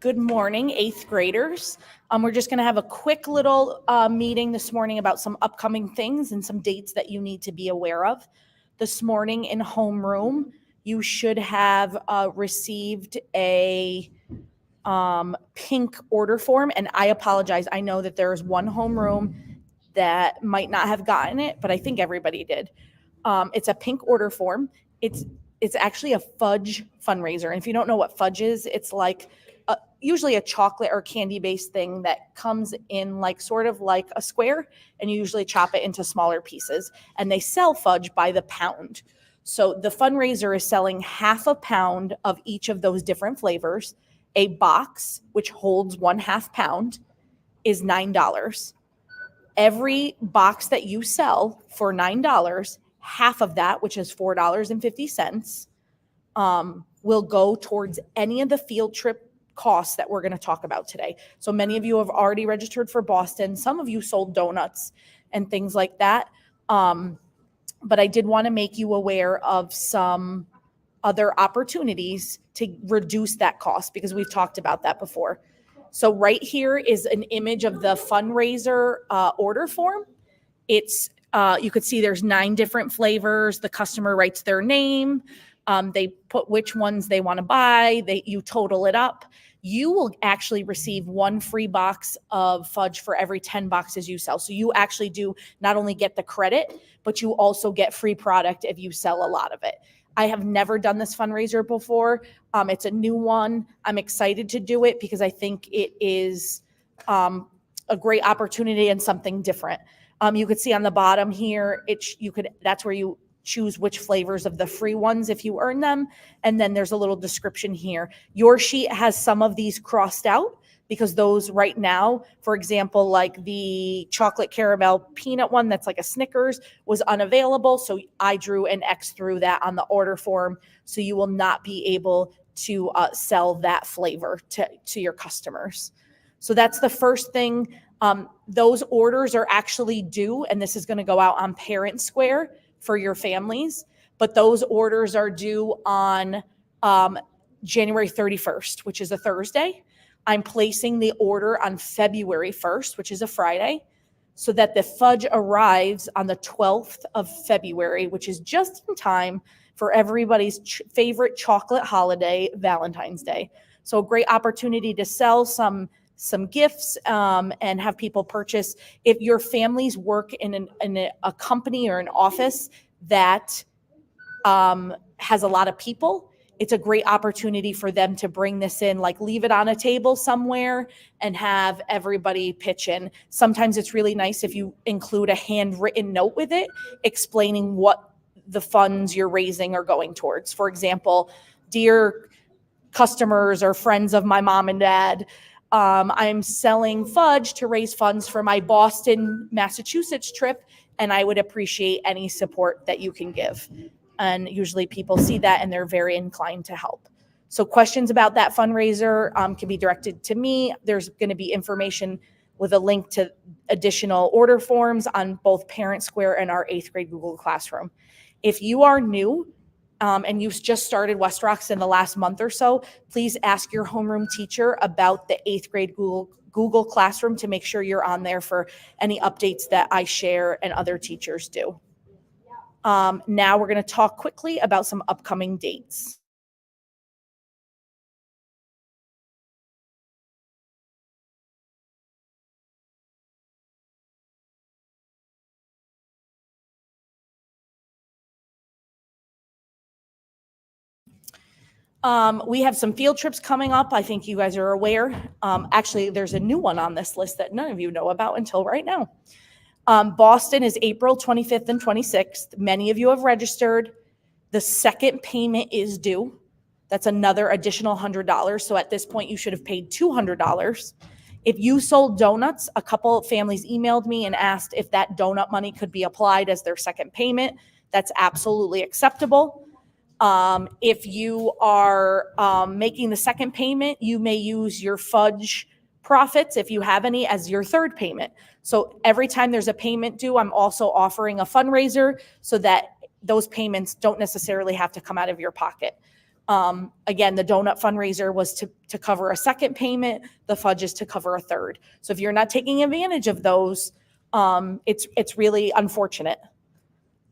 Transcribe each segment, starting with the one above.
Good morning, eighth graders. We're just going to have a quick little meeting this morning about some upcoming things and some dates that you need to be aware of. This morning in homeroom, you should have received a pink order form, and I apologize. I know that there is one homeroom that might not have gotten it, but I think everybody did. It's a pink order form. It's actually a fudge fundraiser, and if you don't know what fudge is, it's like usually a chocolate or candy based thing that comes in like sort of like a square, and you usually chop it into smaller pieces, and they sell fudge by the pound. So the fundraiser is selling half a pound of each of those different flavors. A box, which holds 1/2 pound, is $9. Every box that you sell for $9, half of that, which is $4.50, will go towards any of the field trip costs that we're going to talk about today. So many of you have already registered for Boston. Some of you sold donuts and things like that. But I did want to make you aware of some other opportunities to reduce that cost because we've talked about that before. So right here is an image of the fundraiser order form. It's you could see there's 9 different flavors. The customer writes their name. They put which ones they want to buy. You total it up. You will actually receive 1 free box of fudge for every 10 boxes you sell. So you actually do not only get the credit, but you also get free product if you sell a lot of it. I have never done this fundraiser before. It's a new one. I'm excited to do it because I think it is a great opportunity and something different. You could see on the bottom here, that's where you choose which flavors of the free ones if you earn them. And then there's a little description here. Your sheet has some of these crossed out because those right now, for example, like the chocolate caramel peanut one that's like a Snickers was unavailable. So I drew an X through that on the order form. So you will not be able to sell that flavor to your customers. So that's the first thing. Those orders are actually due, and this is going to go out on Parent Square for your families, but those orders are due on January 31st, which is a Thursday. I'm placing the order on February 1st, which is a Friday, so that the fudge arrives on the 12th of February, which is just in time for everybody's favorite chocolate holiday, Valentine's Day. So a great opportunity to sell some gifts and have people purchase. If your families work in a company or an office that has a lot of people, it's a great opportunity for them to bring this in, like leave it on a table somewhere and have everybody pitch in. Sometimes it's really nice if you include a handwritten note with it explaining what the funds you're raising are going towards. For example, dear customers or friends of my mom and dad, I'm selling fudge to raise funds for my Boston, Massachusetts trip, and I would appreciate any support that you can give. And usually people see that and they're very inclined to help. So questions about that fundraiser can be directed to me. There's going to be information with a link to additional order forms on both Parent Square and our 8th grade Google Classroom. If you are new, and you've just started Westrox in the last month or so, please ask your homeroom teacher about the 8th grade Google Classroom to make sure you're on there for any updates that I share and other teachers do. Now we're going to talk quickly about some upcoming dates. We have some field trips coming up. I think you guys are aware. Actually, there's a new one on this list that none of you know about until right now. Boston is April 25th and 26th. Many of you have registered. The second payment is due. That's another additional $100. So at this point, you should have paid $200. If you sold donuts, a couple of families emailed me and asked if that donut money could be applied as their second payment. That's absolutely acceptable. If you are making the second payment, you may use your fudge profits, if you have any, as your third payment. So every time there's a payment due, I'm also offering a fundraiser so that those payments don't necessarily have to come out of your pocket. Again, the donut fundraiser was to cover a second payment. The fudge is to cover a third. So if you're not taking advantage of those, it's really unfortunate.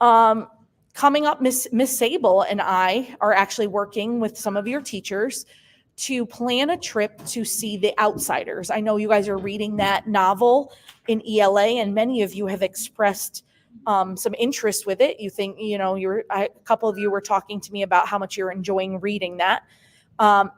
Coming up, Miss Sable and I are actually working with some of your teachers to plan a trip to see The Outsiders. I know you guys are reading that novel in ELA, and many of you have expressed some interest with it. You think, a couple of you were talking to me about how much you're enjoying reading that.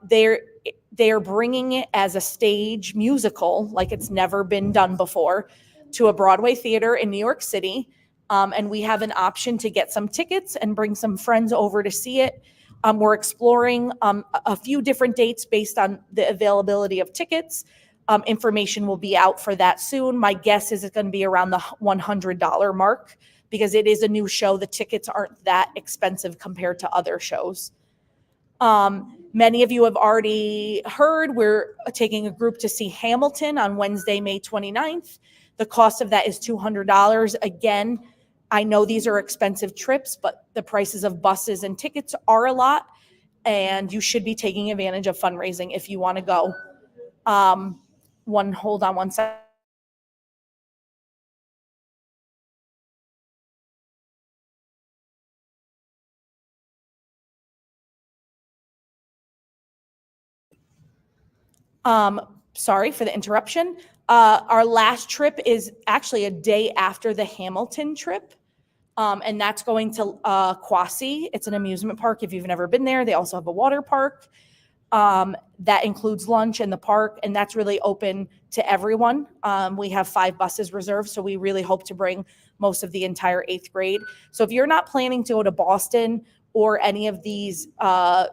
They're bringing it as a stage musical, like it's never been done before, to a Broadway theater in New York City. And we have an option to get some tickets and bring some friends over to see it. We're exploring a few different dates based on the availability of tickets. Information will be out for that soon. My guess is it's going to be around the $100 mark because it is a new show. The tickets aren't that expensive compared to other shows. Many of you have already heard we're taking a group to see Hamilton on Wednesday, May 29th. The cost of that is $200. Again, I know these are expensive trips, but the prices of buses and tickets are a lot, and you should be taking advantage of fundraising if you want to go. Hold on one second. Sorry for the interruption. Our last trip is actually a day after the Hamilton trip. And that's going to Quasi. It's an amusement park. If you've never been there, they also have a water park that includes lunch in the park, and that's really open to everyone. We have 5 buses reserved, so we really hope to bring most of the entire 8th grade. So if you're not planning to go to Boston or any of these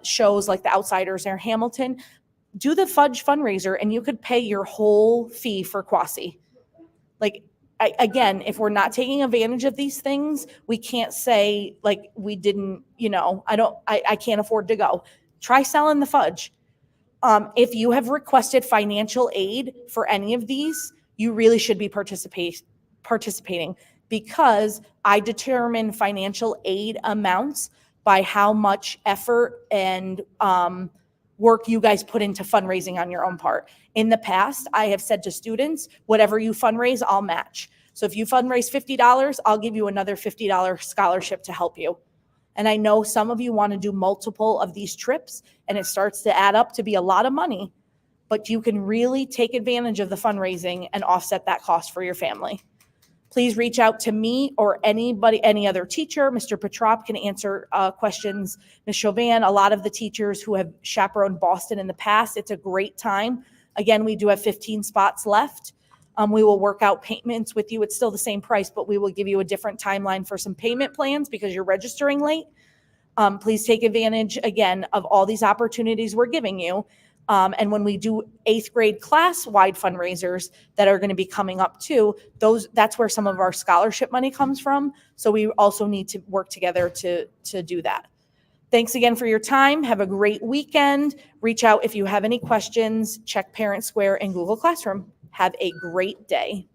shows like The Outsiders or Hamilton, do the Fudge fundraiser, and you could pay your whole fee for Quasi. Again, if we're not taking advantage of these things, we can't say like we didn't, I can't afford to go. Try selling the fudge. If you have requested financial aid for any of these, you really should be participating because I determine financial aid amounts by how much effort and work you guys put into fundraising on your own part. In the past, I have said to students, whatever you fundraise, I'll match. So if you fundraise $50, I'll give you another $50 scholarship to help you. And I know some of you want to do multiple of these trips, and it starts to add up to be a lot of money, but you can really take advantage of the fundraising and offset that cost for your family. Please reach out to me or anybody, any other teacher. Mr. Petrop can answer questions. Ms. Chauvin, a lot of the teachers who have chaperoned Boston in the past, it's a great time. Again, we do have 15 spots left. We will work out payments with you. It's still the same price, but we will give you a different timeline for some payment plans because you're registering late. Please take advantage, again, of all these opportunities we're giving you. And when we do 8th grade class-wide fundraisers that are going to be coming up too, that's where some of our scholarship money comes from. So we also need to work together to do that. Thanks again for your time. Have a great weekend. Reach out if you have any questions. Check Parent Square and Google Classroom. Have a great day.